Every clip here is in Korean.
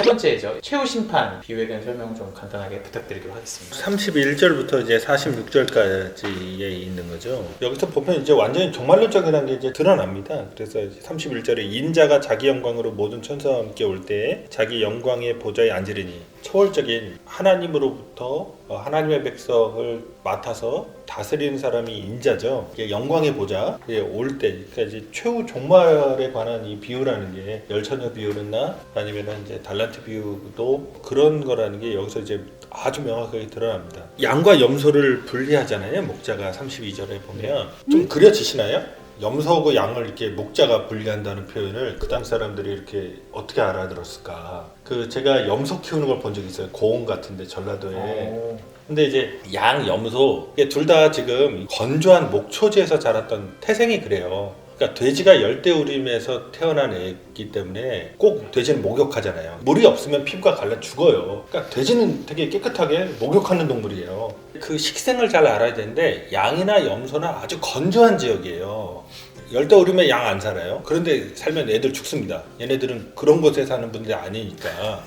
번째죠. 최후 심판 비유에 대한 설명을 좀 간단하게 부탁드리도록 하겠습니다. 31절부터 이제 46절까지에 있는 거죠. 여기서 보면 이제 완전히 종말론적이라는 게 이제 드러납니다. 그래서 31절에 인자가 자기 영광으로 모든 천사와 함께 올 때에 자기 영광의 보좌에 앉으리니 초월적인 하나님으로부터 하나님의 백성을 맡아서 다스리는 사람이 인자죠. 이게 영광의 보좌에 올 때, 그러니까 이제 최후 종말에 관한 이 비유라는 게 열처녀 비유나 아니면은 이제 달란트 비유도 그런 거라는 게 여기서 이제 아주 명확하게 드러납니다. 양과 염소를 분리하잖아요. 목자가 32절에 보면 좀 그려지시나요? 염소하고 양을 이렇게 목자가 분리한다는 표현을 그 당시 사람들이 이렇게 어떻게 알아들었을까? 그 제가 염소 키우는 걸 본 적이 있어요. 고흥 같은데 전라도에. 근데 이제 양, 염소 둘 다 지금 건조한 목초지에서 자랐던 태생이 그래요. 그러니까 돼지가 열대우림에서 태어난 애기 때문에 꼭 돼지는 목욕하잖아요. 물이 없으면 피부가 갈라 죽어요. 그러니까 돼지는 되게 깨끗하게 목욕하는 동물이에요. 그 식생을 잘 알아야 되는데 양이나 염소는 아주 건조한 지역이에요. 열대우림에 양 안 살아요. 그런데 살면 애들 죽습니다. 얘네들은 그런 곳에 사는 분들이 아니니까.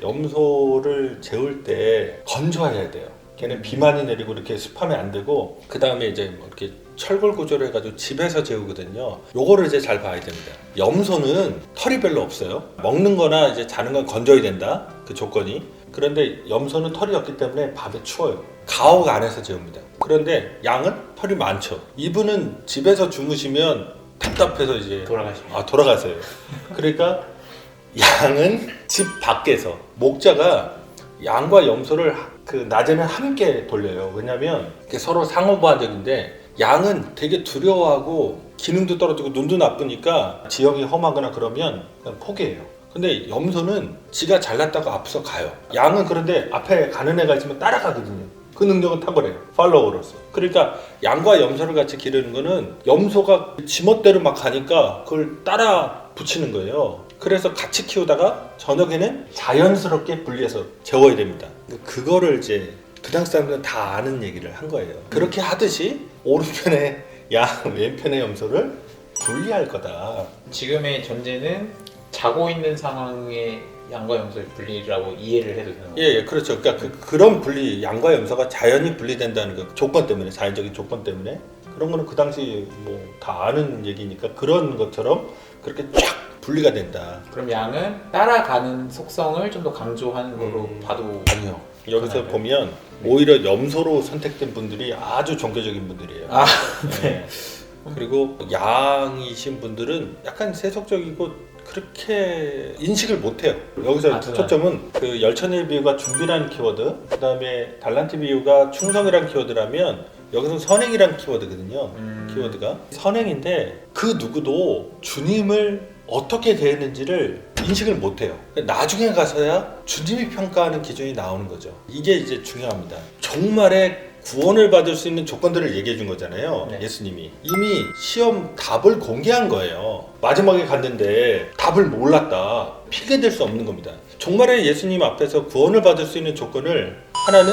염소를 재울 때 건조해야 돼요. 걔는 비 많이 내리고 이렇게 습하면 안 되고, 그 다음에 이제 뭐 이렇게 철골 구조로 해가지고 집에서 재우거든요. 요거를 이제 잘 봐야 됩니다. 염소는 털이 별로 없어요. 먹는 거나 이제 자는 건 건져야 된다. 그 조건이. 그런데 염소는 털이 없기 때문에 밤에 추워요. 가옥 안에서 재웁니다. 그런데 양은 털이 많죠. 이분은 집에서 주무시면 답답해서 이제 돌아가세요. 그러니까 양은 집 밖에서, 목자가 양과 염소를 그 낮에는 함께 돌려요. 왜냐면 서로 상호보완적인데, 양은 되게 두려워하고 기능도 떨어지고 눈도 나쁘니까 지형이 험하거나 그러면 그냥 포기해요. 근데 염소는 지가 잘났다고 앞서 가요. 양은 그런데 앞에 가는 애가 있으면 따라가거든요. 그 능력은 탁월해요. 팔로워로서. 그러니까 양과 염소를 같이 기르는 거는 염소가 지멋대로 막 가니까 그걸 따라 붙이는 거예요. 그래서 같이 키우다가 저녁에는 자연스럽게 분리해서 재워야 됩니다. 그거를 이제 그 당시 사람들은 다 아는 얘기를 한 거예요. 그렇게 하듯이 오른편에 양, 왼편의 염소를 분리할 거다. 지금의 전제는 자고 있는 상황에 양과 염소의 분리라고 이해를 해도 되는 거예요? 예, 그렇죠. 그러니까 그런 분리, 양과 염소가 자연히 분리된다는 그 조건 때문에, 자연적인 조건 때문에. 그런 거는 그 당시 뭐 다 아는 얘기니까 그런 것처럼 그렇게 쫙 분리가 된다. 그럼 양은 따라가는 속성을 좀 더 강조하는 걸로 봐도 아니요. 여기서 보면 오히려 염소로 선택된 분들이 아주 종교적인 분들이에요. 아, 네. 그리고 양이신 분들은 약간 세속적이고 그렇게 인식을 못해요. 여기서 초점은 그 열천의 비유가 준비라는 키워드, 그 다음에 달란트 비유가 충성이라는 키워드라면 여기서 선행이라는 키워드거든요. 키워드가 선행인데 그 누구도 주님을 어떻게 대했는지를 인식을 못해요. 나중에 가서야 주님이 평가하는 기준이 나오는 거죠. 이게 이제 중요합니다. 종말에 구원을 받을 수 있는 조건들을 얘기해 준 거잖아요. 네. 예수님이 이미 시험 답을 공개한 거예요. 마지막에 갔는데 답을 몰랐다, 핑계댈 수 없는 겁니다. 종말에 예수님 앞에서 구원을 받을 수 있는 조건을, 하나는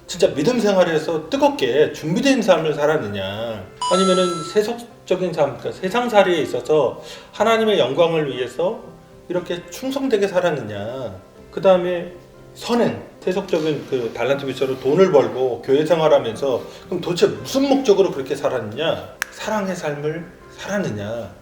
진짜 믿음 생활에서 뜨겁게 준비된 삶을 살았느냐, 아니면은 세속적인 삶, 그러니까 세상살이에 있어서 하나님의 영광을 위해서 이렇게 충성되게 살았느냐. 그 다음에 선행, 세속적인 그 달란트 비처럼 돈을 벌고 교회 생활하면서 그럼 도대체 무슨 목적으로 그렇게 살았느냐, 사랑의 삶을 살았느냐.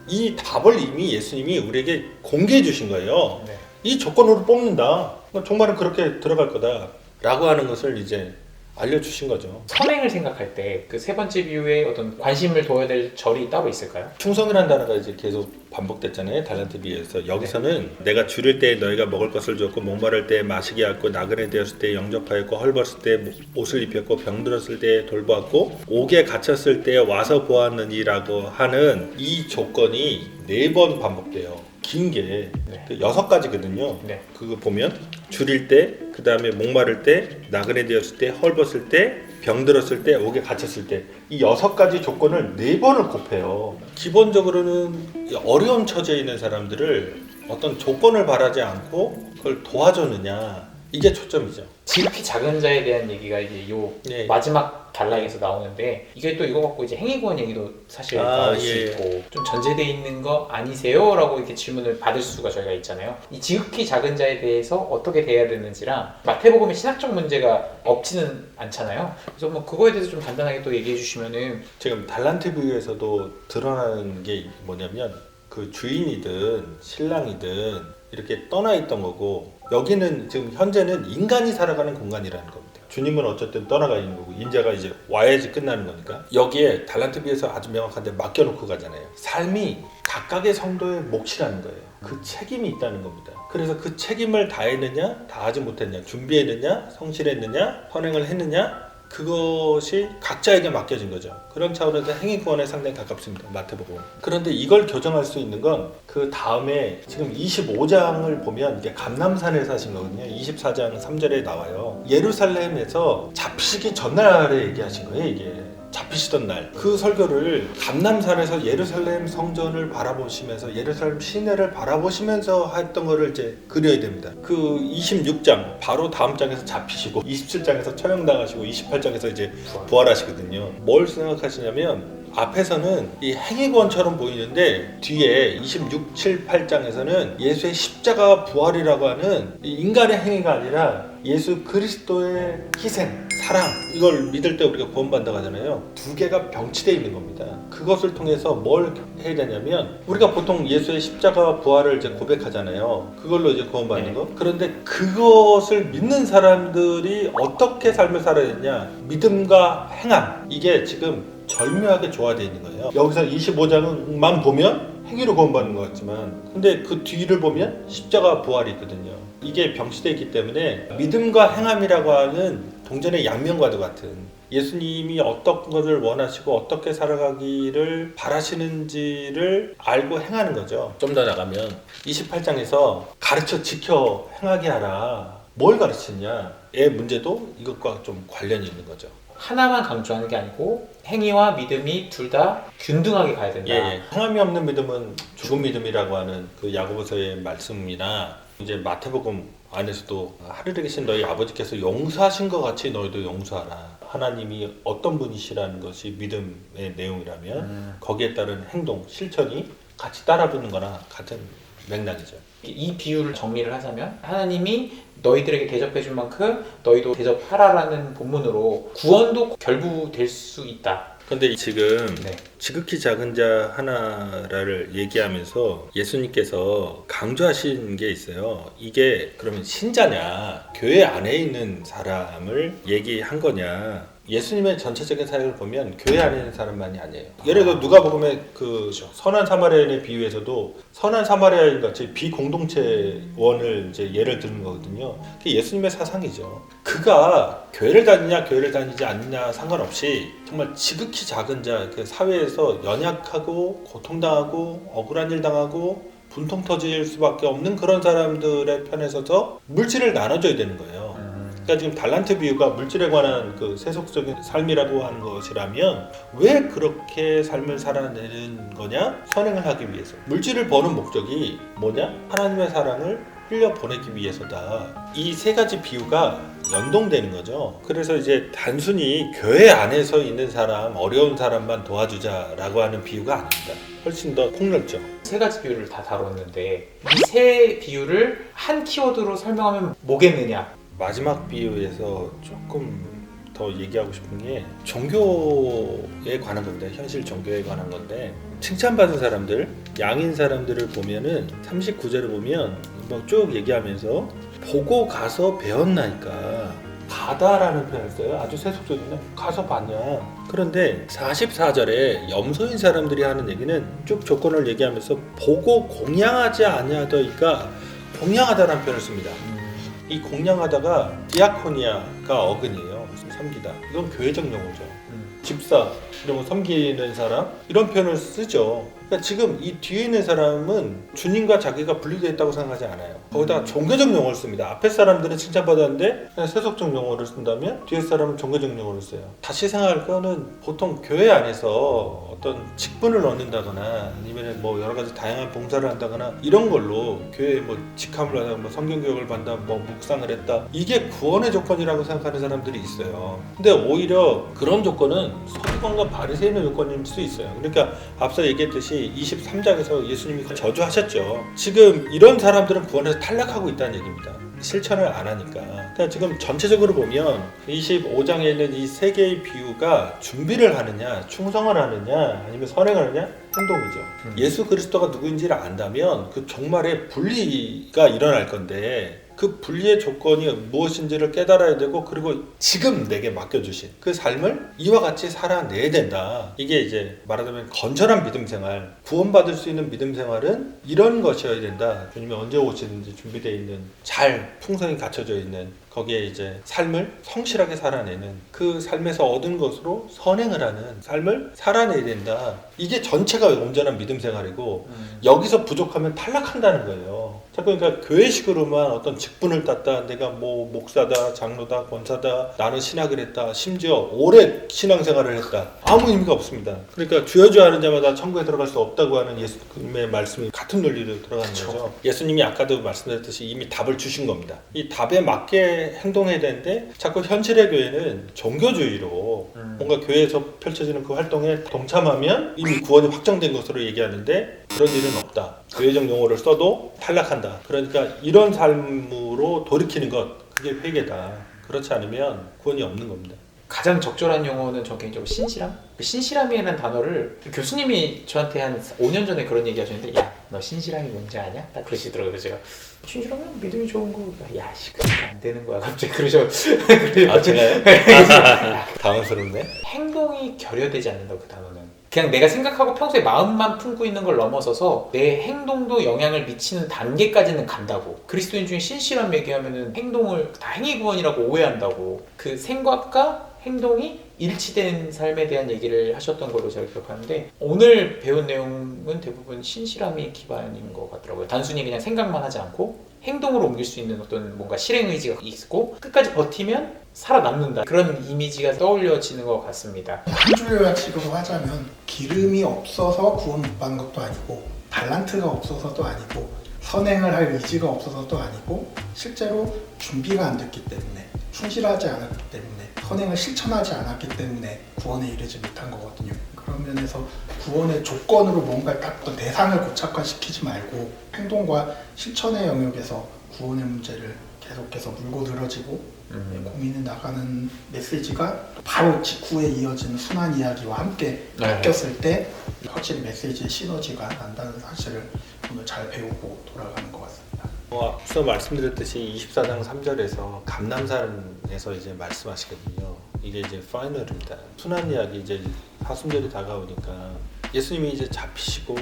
이 답을 이미 예수님이 우리에게 공개해 주신 거예요. 네. 이 조건으로 뽑는다, 정말은 그렇게 들어갈 거다 라고 하는 것을 이제 알려주신 거죠. 선행을 생각할 때 그 세 번째 비유에 어떤 관심을 둬야 될 절이 따로 있을까요? 충성이라는 단어가 이제 계속 반복됐잖아요. 달란트 비유에서. 여기서는 내가 줄일 때 너희가 먹을 것을 줬고, 목마를 때 마시게 하였고, 나그네 되었을 때 영접하였고, 헐벗을 때 옷을 입혔고, 병들었을 때 돌보았고, 옥에 갇혔을 때 와서 보았느니라고 하는 이 조건이 4번 반복돼요. 긴 게 6가지거든요. 네. 그거 보면 줄일 때, 그 다음에 목마를 때, 나그네 되었을 때, 헐벗을 때, 병들었을 때, 옥에 갇혔을 때, 이 6가지 조건을 4번을 곱해요. 기본적으로는 어려운 처지에 있는 사람들을 어떤 조건을 바라지 않고 그걸 도와줬느냐, 이게 초점이죠. 지극히 작은 자에 대한 얘기가 이제 요 네. 마지막 단락에서 나오는데 이게 또 이거 갖고 이제 행위구원 얘기도 사실 나올 수 예. 있고 좀 전제돼 있는 거 아니세요? 라고 이렇게 질문을 받을 수가 저희가 있잖아요. 이 지극히 작은 자에 대해서 어떻게 대해야 되는지랑 마태복음에 신학적 문제가 없지는 않잖아요. 그래서 뭐 그거에 대해서 좀 간단하게 또 얘기해 주시면은 지금 달란트 비유에서도 드러나는 게 뭐냐면 그 주인이든 신랑이든 이렇게 떠나 있던 거고 여기는 지금 현재는 인간이 살아가는 공간이라는 겁니다. 주님은 어쨌든 떠나가 있는 거고 인자가 이제 와야지 끝나는 거니까 여기에 달란트 비유에서 아주 명확한데 맡겨놓고 가잖아요. 삶이 각각의 성도의 몫이라는 거예요. 그 책임이 있다는 겁니다. 그래서 그 책임을 다했느냐 다하지 못했느냐 준비했느냐 성실했느냐 선행을 했느냐 그것이 각자에게 맡겨진 거죠. 그런 차원에서 행위구원에 상당히 가깝습니다. 마태복음. 그런데 이걸 교정할 수 있는 건 그 다음에 지금 25장을 보면 이게 감람산에 사신 거거든요. 24장 3절에 나와요. 예루살렘에서 잡히시기 전날에 얘기하신 거예요. 이게 잡히시던 날. 그 설교를 감람산에서 예루살렘 성전을 바라보시면서 예루살렘 시내를 바라보시면서 했던 거를 이제 그려야 됩니다. 그 26장 바로 다음 장에서 잡히시고 27장에서 처형당하시고 28장에서 이제 부활하시거든요. 뭘 생각하시냐면 앞에서는 이 행위구원처럼 보이는데 뒤에 26, 7, 8장에서는 예수의 십자가 부활이라고 하는 이 인간의 행위가 아니라 예수 그리스도의 희생, 사랑 이걸 믿을 때 우리가 구원받는다고 하잖아요. 두 개가 병치되어 있는 겁니다. 그것을 통해서 뭘 해야 되냐면 우리가 보통 예수의 십자가 부활을 이제 고백하잖아요. 그걸로 이제 구원받는 거. 그런데 그것을 믿는 사람들이 어떻게 삶을 살아야 되냐 믿음과 행함 이게 지금 절묘하게 조화되어 있는 거예요. 여기서 25장만 보면 행위로 구원받는 것 같지만 근데 그 뒤를 보면 십자가 부활이 있거든요. 이게 병치되어 있기 때문에 믿음과 행함이라고 하는 동전의 양면과도 같은 예수님이 어떤 것을 원하시고 어떻게 살아가기를 바라시는지를 알고 행하는 거죠. 좀 더 나가면 28장에서 가르쳐 지켜 행하게 하라. 뭘 가르치냐의 문제도 이것과 좀 관련이 있는 거죠. 하나만 강조하는 게 아니고 행위와 믿음이 둘 다 균등하게 가야 된다. 예. 행함이 없는 믿음은 죽은 믿음이라고 하는 그 야고보서의 말씀이나 이제 마태복음 안에서도 하늘에 계신 너희 아버지께서 용서하신 것 같이 너희도 용서하라. 하나님이 어떤 분이시라는 것이 믿음의 내용이라면 거기에 따른 행동, 실천이 같이 따라붙는 거나 같은 맥락이죠. 이 비유를 정리를 하자면 하나님이 너희들에게 대접해 줄 만큼 너희도 대접하라라는 본문으로 구원도 결부될 수 있다. 근데 지금 네. 지극히 작은 자 하나를 얘기하면서 예수님께서 강조하신 게 있어요. 이게 그러면 신자냐, 교회 안에 있는 사람을 얘기한 거냐. 예수님의 전체적인 사역을 보면 교회 안에 있는 사람만이 아니에요. 예를 들어 누가복음의 그 선한 사마리아인의 비유에서도 선한 사마리아인 같이 비공동체원을 이제 예를 드는 거거든요. 그게 예수님의 사상이죠. 그가 교회를 다니냐 교회를 다니지 않느냐 상관없이 정말 지극히 작은 자, 그 사회에서 연약하고 고통당하고 억울한 일 당하고 분통 터질 수밖에 없는 그런 사람들의 편에 서서 물질을 나눠줘야 되는 거예요. 그러니까 지금 달란트 비유가 물질에 관한 그 세속적인 삶이라고 하는 것이라면 왜 그렇게 삶을 살아내는 거냐? 선행을 하기 위해서. 물질을 버는 목적이 뭐냐? 하나님의 사랑을 흘려 보내기 위해서다. 이 세 가지 비유가 연동되는 거죠. 그래서 이제 단순히 교회 안에서 있는 사람, 어려운 사람만 도와주자라고 하는 비유가 아닙니다. 훨씬 더 폭넓죠. 세 가지 비유를 다 다뤘는데 이 세 비유를 한 키워드로 설명하면 뭐겠느냐? 마지막 비유에서 조금 더 얘기하고 싶은 게 종교에 관한 겁니다. 현실 종교에 관한 건데 칭찬받은 사람들, 양인 사람들을 보면은 39절을 보면 뭐 쭉 얘기하면서 보고 가서 배웠나이까 바다라는 표현을 써요. 아주 세속적이네. 가서 봤냐. 그런데 44절에 염소인 사람들이 하는 얘기는 쭉 조건을 얘기하면서 보고 공양하지 아니하더이까 공양하다라는 표현을 씁니다. 이 공양하다가 디아코니아가 어근이에요. 섬기다. 이건 교회적 용어죠. 집사, 이런 거 섬기는 사람 이런 표현을 쓰죠. 그러니까 지금 이 뒤에 있는 사람은 주님과 자기가 분리되어 있다고 생각하지 않아요. 거기다가 종교적 용어를 씁니다. 앞에 사람들은 칭찬받았는데 그냥 세속적 용어를 쓴다면 뒤에 사람은 종교적 용어를 써요. 다시 생각할 거는 보통 교회 안에서 어떤 직분을 얻는다거나 아니면 뭐 여러 가지 다양한 봉사를 한다거나 이런 걸로 교회에 뭐 직함을 하다 뭐 성경교육을 받다 뭐 묵상을 했다 이게 구원의 조건이라고 생각하는 사람들이 있어요. 근데 오히려 그런 조건은 서기관과 바리새인의 조건일 수 있어요. 그러니까 앞서 얘기했듯이 23장에서 예수님이 저주하셨죠. 지금 이런 사람들은 구원에서 탈락하고 있다는 얘기입니다. 실천을 안 하니까. 그러니까 지금 전체적으로 보면 25장에 있는 이 세 개의 비유가 준비를 하느냐, 충성을 하느냐, 아니면 선행을 하느냐, 행동이죠. 예수 그리스도가 누구인지를 안다면 그 종말에 분리가 일어날 건데 그 분리의 조건이 무엇인지를 깨달아야 되고 그리고 지금 내게 맡겨주신 그 삶을 이와 같이 살아내야 된다. 이게 이제 말하자면 건전한 믿음 생활, 구원받을 수 있는 믿음 생활은 이런 것이어야 된다. 주님이 언제 오시는지 준비되어 있는 잘 풍성히 갖춰져 있는 거기에 이제 삶을 성실하게 살아내는 그 삶에서 얻은 것으로 선행을 하는 삶을 살아내야 된다. 이게 전체가 온전한 믿음 생활이고 여기서 부족하면 탈락한다는 거예요. 그러니까 교회식으로만 어떤 직분을 땄다, 내가 뭐 목사다, 장로다, 권사다, 나는 신학을 했다, 심지어 오래 신앙생활을 했다, 아무 의미가 없습니다. 그러니까 주여주 하는 자마다 천국에 들어갈 수 없다고 하는 예수님의 말씀이 같은 논리로 들어가는 거죠. 예수님이 아까도 말씀드렸듯이 이미 답을 주신 겁니다. 이 답에 맞게 행동해야 되는데 자꾸 현실의 교회는 종교주의로 뭔가 교회에서 펼쳐지는 그 활동에 동참하면 이미 구원이 확정된 것으로 얘기하는데 그런 일은 없다. 교회적 용어를 써도 탈락한다. 그러니까 이런 삶으로 돌이키는 것, 그게 회개다. 그렇지 않으면 구원이 없는 겁니다. 가장 적절한 용어는 저 개인적으로 신실함? 그 신실함이라는 단어를 교수님이 저한테 한 5년 전에 그런 얘기 하셨는데, 야, 너 신실함이 뭔지 아냐? 딱 그러시더라고요. 그래서 제가 신실하면 믿음이 좋은 거, 야, 씨, 그게 안 되는 거야. 갑자기 그러셔. 아, 제가요? 당황스럽네. 행동이 결여되지 않는다고, 그 단어는. 그냥 내가 생각하고 평소에 마음만 품고 있는 걸 넘어서서 내 행동도 영향을 미치는 단계까지는 간다고. 그리스도인 중에 신실함 얘기하면은 행동을 다 행위구원이라고 오해한다고. 그 생각과 행동이 일치된 삶에 대한 얘기를 하셨던 걸로 제가 기억하는데, 오늘 배운 내용은 대부분 신실함이 기반인 것 같더라고요. 단순히 그냥 생각만 하지 않고 행동으로 옮길 수 있는 어떤 뭔가 실행 의지가 있고 끝까지 버티면 살아남는다, 그런 이미지가 떠올려지는 것 같습니다. 한 줄 요약식으로 하자면 기름이 없어서 구원 못 받는 것도 아니고 달란트가 없어서도 아니고 선행을 할 의지가 없어서도 아니고 실제로 준비가 안 됐기 때문에, 충실하지 않았기 때문에, 선행을 실천하지 않았기 때문에 구원에 이르지 못한 거거든요. 그런 면에서 구원의 조건으로 뭔가를 딱 어떤 대상을 고착화시키지 말고 행동과 실천의 영역에서 구원의 문제를 계속해서 물고 늘어지고 고민해 나가는 메시지가 바로 직후에 이어지는 순환 이야기와 함께 바뀌었을 때 확실히 메시지의 시너지가 난다는 사실을 오늘 잘 배우고 돌아가는 것 같습니다. 앞서 말씀드렸듯이 24장 3절에서 감남산에서 이제 말씀하시거든요. 이게 이제 파이널입니다. 순환 이야기 이제 사순절이 다가오니까 예수님이 이제 잡히시고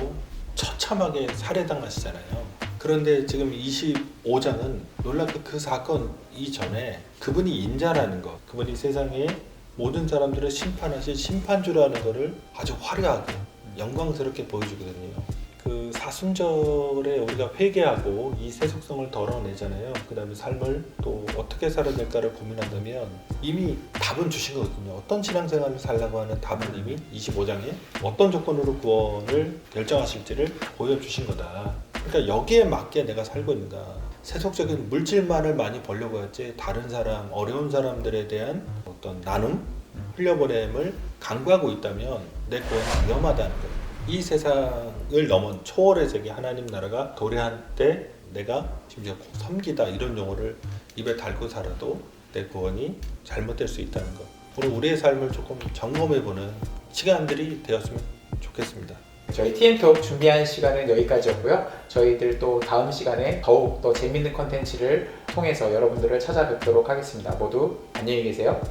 처참하게 살해당하시잖아요. 그런데 지금 25장은 놀랍게 그 사건 이전에 그분이 인자라는 것, 그분이 세상에 모든 사람들을 심판하실 심판주라는 것을 아주 화려하게 영광스럽게 보여주거든요. 그 사순절에 우리가 회개하고 이 세속성을 덜어내잖아요. 그 다음에 삶을 또 어떻게 살아야 될까를 고민한다면 이미 답은 주신 거거든요. 어떤 신앙생활을 살라고 하는 답은 이미 25장에 어떤 조건으로 구원을 결정하실지를 보여주신 거다. 그러니까 여기에 맞게 내가 살고 있는가. 세속적인 물질만을 많이 벌려고 했지 다른 사람, 어려운 사람들에 대한 어떤 나눔, 흘려보냄을 강구하고 있다면 내 구원은 위험하다는 거예요. 이 세상을 넘은 초월의 세계 하나님 나라가 도래할 때 내가 심지어 섬기다 이런 용어를 입에 달고 살아도 내 구원이 잘못될 수 있다는 것. 오늘 우리의 삶을 조금 점검해보는 시간들이 되었으면 좋겠습니다. 저희 TN톡 준비한 시간은 여기까지였고요. 저희들 또 다음 시간에 더욱 더 재밌는 컨텐츠를 통해서 여러분들을 찾아뵙도록 하겠습니다. 모두 안녕히 계세요.